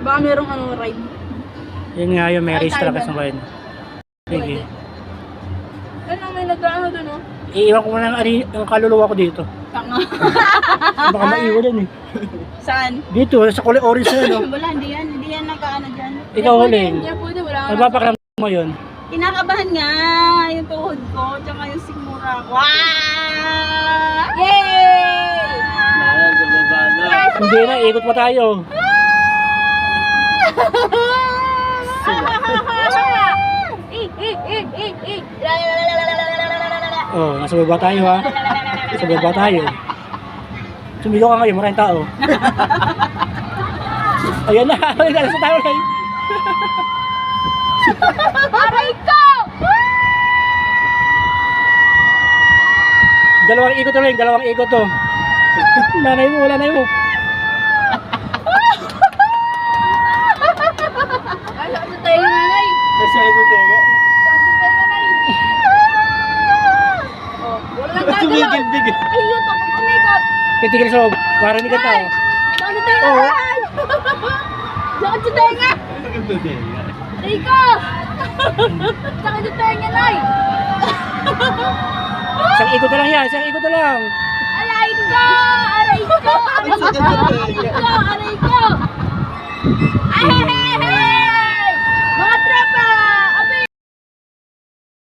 Baka merong ano, ride. Yun nga yun, may Ay, race tayo talaga ba? sa ngayon. Sige. Ano, may nag-ano doon, oh. Iiwan ko muna ang kaluluwa ko dito. Tanga. Baka maiwan eh. Saan? Dito, sa kulay orange na yun. Wala, hindi yan nag-ano dyan. Ikaw huling. Hindi pwede, wala ka. Nagpapakiramdam mo yun. Kinakabahan nga yung tuhod ko, tsaka yung sigmura ko. Wow! Yay! Yes! Hindi na, ikot pa tayo. Oh, nasa baba tayo ha. Nasa baba tayo. Sumigaw ka ngayon, maraming tao. Ayan na, nasa tayo lang. Aray ko! Dalawang ikot to lang, dalawang ikot to. Nanay mo, wala nanay mo. Ay, saan tayo nanay? Nasa ito tega. Saan tayo nanay? Oh, wala lang gagalaw. Tumigil-bigil. Ay, yun, tapos umikot. Titigil sa loob, para hindi ka tao. Saan tayo Oo. nanay? Saan tayo nga? Aray ko! Saan tayo nga, nay? Isang ikot na lang yan, isang ikot na lang. Aray ko! Aray ko! Aray ko! Aray ko! Aray ko! Ay, hey, hey!